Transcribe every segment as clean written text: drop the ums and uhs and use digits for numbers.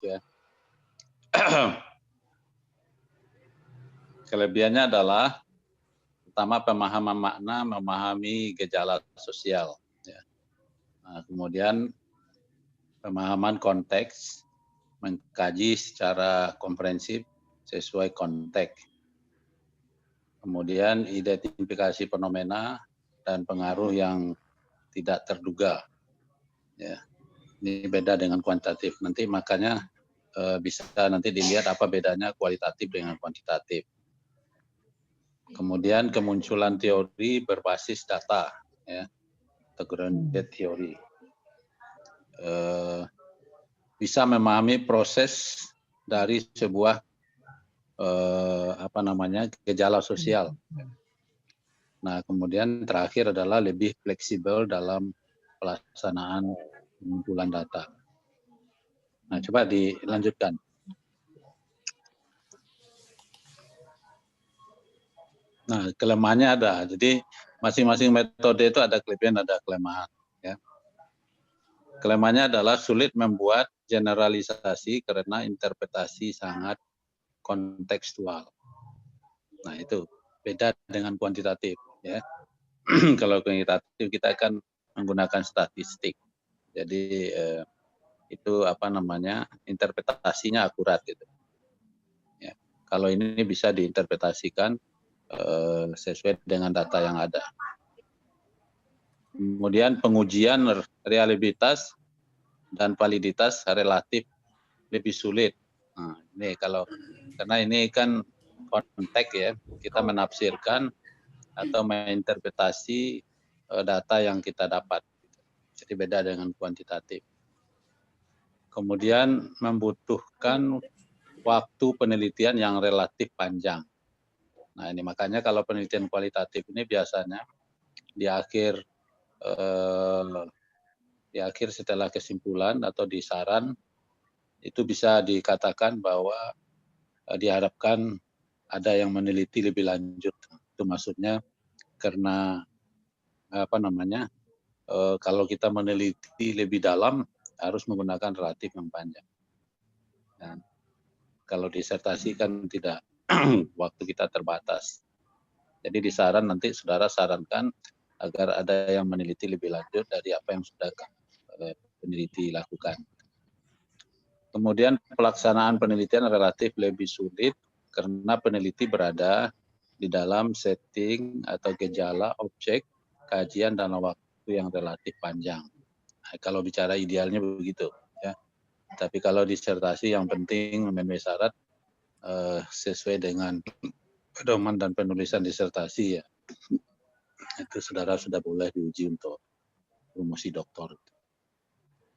ya. Kelebihannya adalah pertama pemahaman makna, memahami gejala sosial. Ya. Nah, kemudian pemahaman konteks, mengkaji secara komprehensif sesuai konteks. Kemudian identifikasi fenomena dan pengaruh yang tidak terduga. Ya. Ini beda dengan kuantitatif. Nanti makanya bisa nanti dilihat apa bedanya kualitatif dengan kuantitatif. Kemudian kemunculan teori berbasis data, ya, atau grounded theory. Bisa memahami proses dari sebuah gejala sosial. Nah, kemudian terakhir adalah lebih fleksibel dalam pelaksanaan pengumpulan data. Nah, coba dilanjutkan. Nah, kelemahannya ada. Jadi masing-masing metode itu ada kelebihan, ada kelemahan. Ya. Kelemahannya adalah sulit membuat generalisasi karena interpretasi sangat kontekstual. Nah, itu beda dengan kuantitatif. Ya. Kalau kuantitatif kita akan menggunakan statistik. Jadi itu interpretasinya akurat gitu. Ya. Kalau ini bisa diinterpretasikan sesuai dengan data yang ada. Kemudian pengujian reliabilitas dan validitas relatif lebih sulit. Nah, ini karena ini kan konteks ya, kita menafsirkan atau menginterpretasi data yang kita dapat. Jadi beda dengan kuantitatif. Kemudian membutuhkan waktu penelitian yang relatif panjang. Nah, ini makanya kalau penelitian kualitatif ini biasanya di akhir setelah kesimpulan atau di saran itu bisa dikatakan bahwa diharapkan ada yang meneliti lebih lanjut. Itu maksudnya karena kalau kita meneliti lebih dalam harus menggunakan relatif yang panjang. Dan kalau disertasi kan tidak, waktu kita terbatas. Jadi di saran nanti saudara sarankan agar ada yang meneliti lebih lanjut dari apa yang sudah peneliti lakukan. Kemudian pelaksanaan penelitian relatif lebih sulit karena peneliti berada di dalam setting atau gejala objek kajian dalam waktu yang relatif panjang. Nah, kalau bicara idealnya begitu, ya. Tapi kalau disertasi yang penting memenuhi syarat sesuai dengan pedoman dan penulisan disertasi ya. Itu saudara sudah boleh diuji untuk promosi doktor.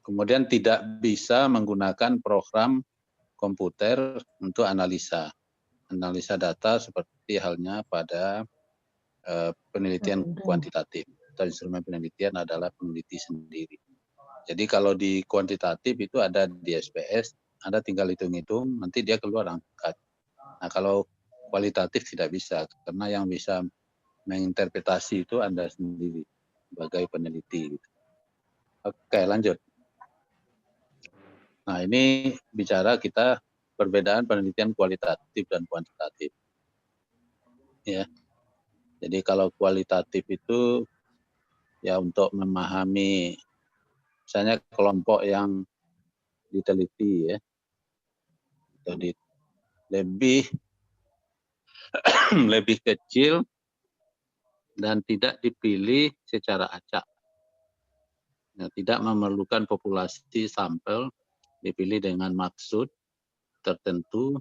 Kemudian tidak bisa menggunakan program komputer untuk analisa data seperti halnya pada penelitian kuantitatif. Atau instrumen penelitian adalah peneliti sendiri. Jadi kalau di kuantitatif itu ada di SPS, Anda tinggal hitung-hitung, nanti dia keluar angka. Nah, kalau kualitatif tidak bisa, karena yang bisa menginterpretasi itu Anda sendiri sebagai peneliti. Oke, lanjut. Nah, ini bicara kita perbedaan penelitian kualitatif dan kuantitatif. Ya. Jadi kalau kualitatif itu ya untuk memahami misalnya kelompok yang diteliti ya. Jadi lebih kecil dan tidak dipilih secara acak. Nah, tidak memerlukan populasi sampel dipilih dengan maksud tertentu.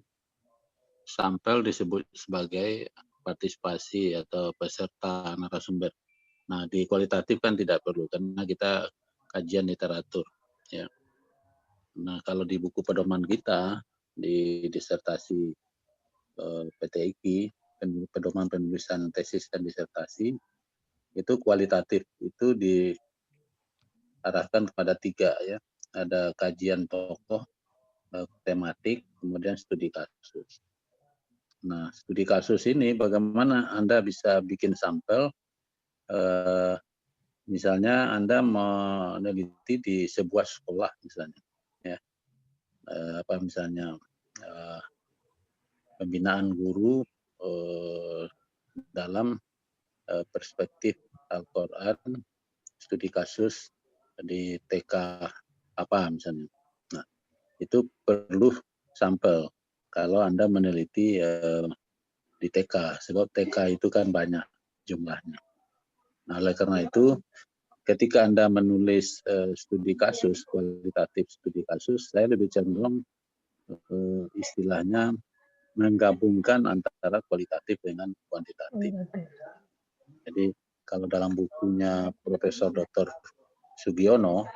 Sampel disebut sebagai partisipasi atau peserta narasumber. Nah, di kualitatif kan tidak perlu karena kita kajian literatur. Ya. Nah, kalau di buku pedoman kita di disertasi PTIQ, pedoman penulisan tesis dan disertasi, itu kualitatif itu diarahkan kepada 3 ya. Ada kajian tokoh, tematik, kemudian studi kasus. Nah, studi kasus ini bagaimana Anda bisa bikin sampel, misalnya Anda meneliti di sebuah sekolah misalnya. Ya. apa misalnya pembinaan guru dalam perspektif Al-Quran, studi kasus di TK apa misalnya. Nah, itu perlu sampel kalau Anda meneliti di TK, sebab TK itu kan banyak jumlahnya. Nah, oleh karena itu, ketika Anda menulis studi kasus, kualitatif studi kasus, saya lebih cenderung istilahnya menggabungkan antara kualitatif dengan kuantitatif. Jadi kalau dalam bukunya Profesor Dr. Sugiono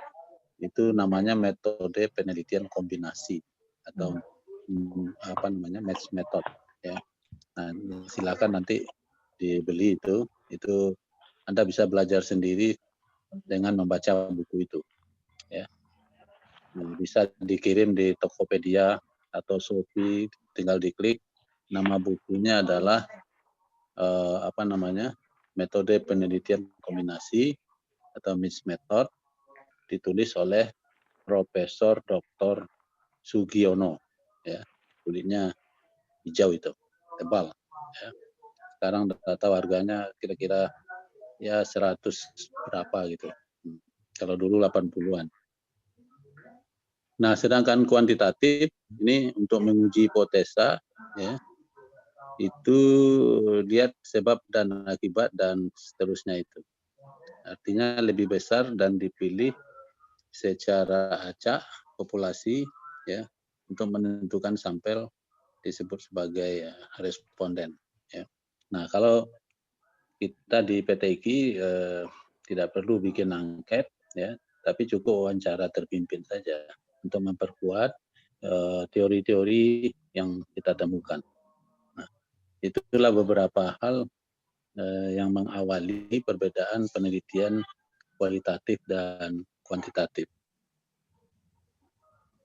itu namanya metode penelitian kombinasi atau apa namanya match method ya. Nah, silakan nanti dibeli itu Anda bisa belajar sendiri dengan membaca buku itu ya. Bisa dikirim di Tokopedia atau Shopee, tinggal diklik. Nama bukunya adalah apa namanya, metode penelitian kombinasi atau mixed method, ditulis oleh Profesor Dr. Sugiono ya. Kulitnya hijau itu, tebal ya. Sekarang tidak tahu harganya kira-kira ya 100 berapa gitu. Kalau dulu 80-an. Nah, sedangkan kuantitatif ini untuk menguji hipotesa ya, itu lihat sebab dan akibat dan seterusnya itu. Artinya lebih besar dan dipilih secara acak populasi ya untuk menentukan sampel disebut sebagai responden ya. Nah, kalau kita di PTIQ tidak perlu bikin angket ya, tapi cukup wawancara terpimpin saja untuk memperkuat teori-teori yang kita temukan. Nah, itulah beberapa hal yang mengawali perbedaan penelitian kualitatif dan kuantitatif.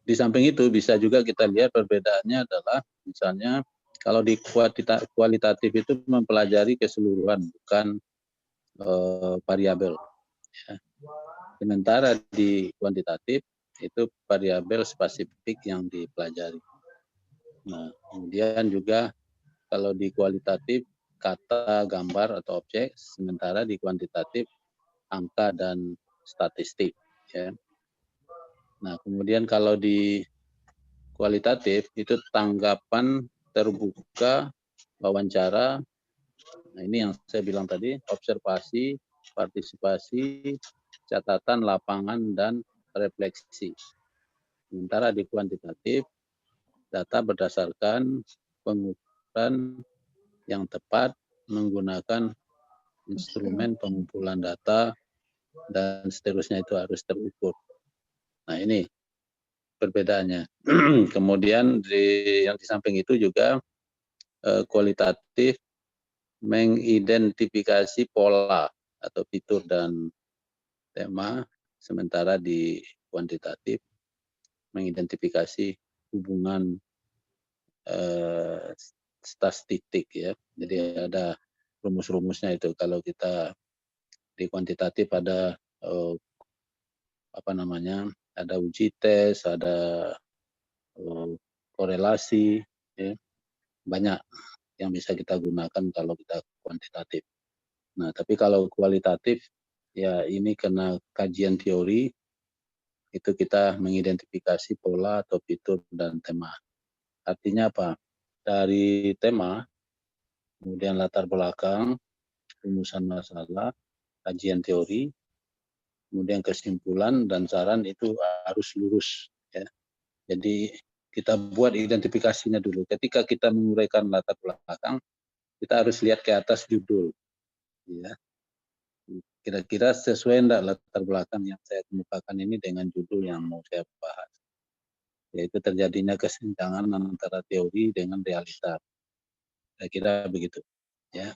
Di samping itu bisa juga kita lihat perbedaannya adalah misalnya kalau di kualitatif itu mempelajari keseluruhan bukan variabel. Ya. Sementara di kuantitatif itu variabel spesifik yang dipelajari. Nah, kemudian juga kalau di kualitatif kata, gambar atau objek, sementara di kuantitatif angka dan statistik. Ya. Nah, kemudian kalau di kualitatif itu tanggapan terbuka, wawancara. Nah, ini yang saya bilang tadi, observasi, partisipasi, catatan lapangan, dan refleksi. Sementara di kuantitatif, data berdasarkan pengukuran yang tepat menggunakan instrumen pengumpulan data dan seterusnya itu harus terukur. Nah, ini perbedaannya. Kemudian yang di samping itu juga kualitatif mengidentifikasi pola atau fitur dan tema, sementara di kuantitatif mengidentifikasi hubungan statistik ya. Jadi ada rumus-rumusnya itu. Kalau kita di kuantitatif ada apa namanya, ada uji tes, ada korelasi, ya. Banyak yang bisa kita gunakan kalau kita kuantitatif. Nah, tapi kalau kualitatif, ya ini kena kajian teori, itu kita mengidentifikasi pola atau fitur dan tema. Artinya apa? Dari tema, kemudian latar belakang, rumusan masalah, kajian teori, kemudian kesimpulan dan saran itu harus lurus. Ya. Jadi kita buat identifikasinya dulu. Ketika kita menguraikan latar belakang, kita harus lihat ke atas judul. Ya. Kira-kira sesuai enggak latar belakang yang saya kemukakan ini dengan judul yang mau saya bahas. Yaitu terjadinya kesenjangan antara teori dengan realita. Saya kira begitu. Ya.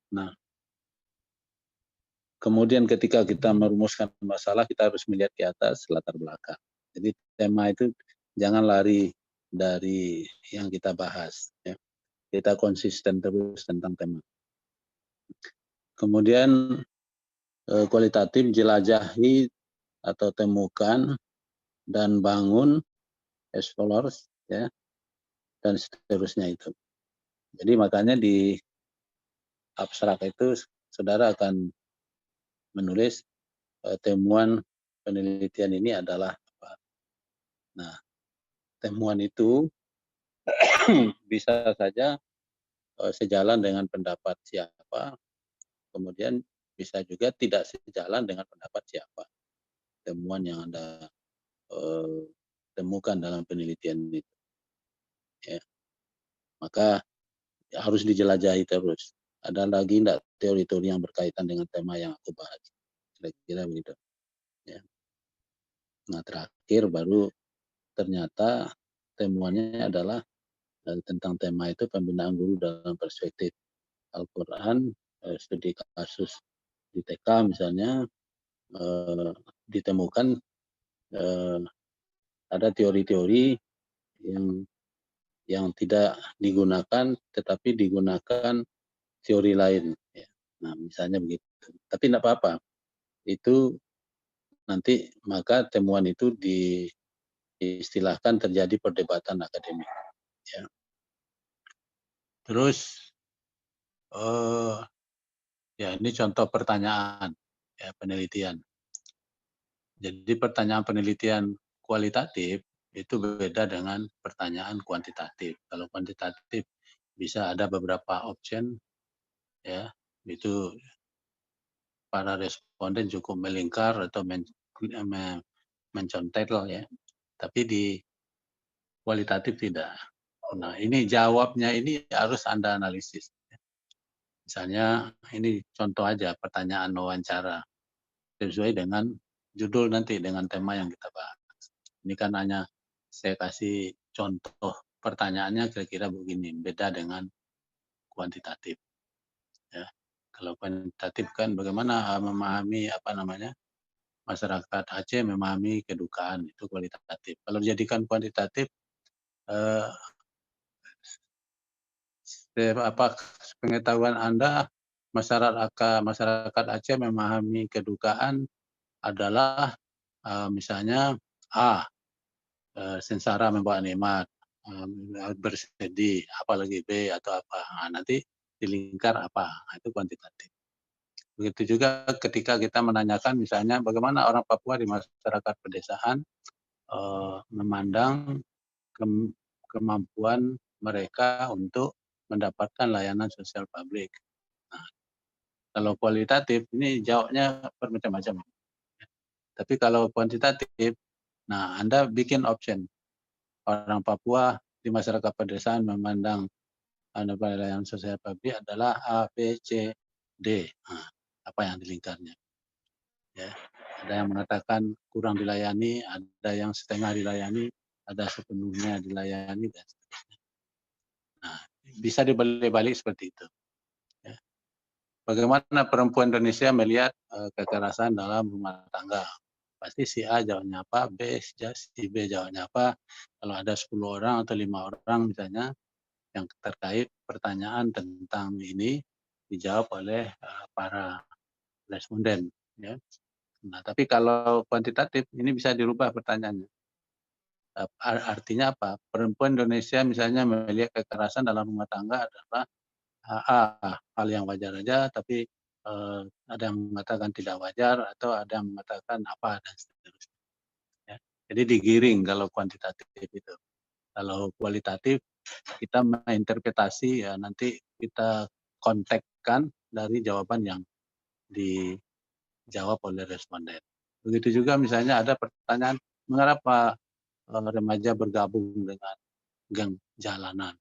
Nah, kemudian ketika kita merumuskan masalah, kita harus melihat ke atas latar belakang. Jadi tema itu jangan lari dari yang kita bahas. Ya. Kita konsisten terus tentang tema. Kemudian kualitatif jelajahi atau temukan dan bangun scholars, ya, dan seterusnya itu. Jadi makanya di abstrak itu saudara akan menulis temuan penelitian ini adalah apa. Nah, temuan itu bisa saja sejalan dengan pendapat siapa, kemudian bisa juga tidak sejalan dengan pendapat siapa. Temuan yang Anda temukan dalam penelitian itu. Ya. Maka harus dijelajahi terus. Ada lagi enggak teori-teori yang berkaitan dengan tema yang aku bahas? Kira-kira begitu. Ya. Nah, terakhir baru ternyata temuannya adalah tentang tema itu pembinaan guru dalam perspektif Al-Quran, studi kasus di TK misalnya, ditemukan ada teori-teori yang tidak digunakan, tetapi digunakan teori lain. Ya. Nah, misalnya begitu. Tapi tidak apa-apa. Itu nanti maka temuan itu diistilahkan terjadi perdebatan akademik. Ya. Terus, ya ini contoh pertanyaan ya, penelitian. Jadi pertanyaan penelitian kualitatif itu beda dengan pertanyaan kuantitatif. Kalau kuantitatif bisa ada beberapa option, ya, itu para responden cukup melingkar atau mencontek ya. Tapi di kualitatif tidak. Nah, ini jawabnya ini harus Anda analisis. Misalnya ini contoh aja pertanyaan wawancara sesuai dengan judul nanti dengan tema yang kita bahas. Ini kan hanya saya kasih contoh pertanyaannya kira-kira begini, beda dengan kuantitatif. Ya. Kalau kuantitatif kan bagaimana memahami apa namanya masyarakat Aceh memahami kedukaan, itu kualitatif. Kalau dijadikan kuantitatif, apa pengetahuan Anda masyarakat Aceh memahami kedukaan adalah misalnya A, sengsara membawa nikmat, bersedih, apalagi B atau apa. Nah, nanti di lingkar apa, nah, itu kuantitatif. Begitu juga ketika kita menanyakan misalnya bagaimana orang Papua di masyarakat pedesaan memandang kemampuan mereka untuk mendapatkan layanan sosial publik. Nah, kalau kualitatif ini jawabnya bermacam-macam. Tapi kalau kuantitatif, nah Anda bikin option. Orang Papua di masyarakat pedesaan memandang layanan sosial publik adalah A, B, C, D. Nah, apa yang dilingkarnya? Ya. Ada yang mengatakan kurang dilayani, ada yang setengah dilayani, ada sepenuhnya dilayani, dan seterusnya. Nah, bisa dibalik-balik seperti itu. Ya. Bagaimana perempuan Indonesia melihat kekerasan dalam rumah tangga? Pasti si A jawabnya apa, si B jawabnya apa. Kalau ada 10 orang atau 5 orang misalnya yang terkait pertanyaan tentang ini dijawab oleh para responden. Ya. Nah, tapi kalau kuantitatif ini bisa dirubah pertanyaannya. Artinya apa? Perempuan Indonesia misalnya melihat kekerasan dalam rumah tangga adalah hal yang wajar aja, tapi ada yang mengatakan tidak wajar atau ada yang mengatakan apa dan seterusnya. Ya. Jadi digiring kalau kuantitatif itu. Kalau kualitatif kita menginterpretasi ya nanti kita kontekkan dari jawaban yang dijawab oleh responden. Begitu juga misalnya ada pertanyaan mengapa remaja bergabung dengan geng jalanan.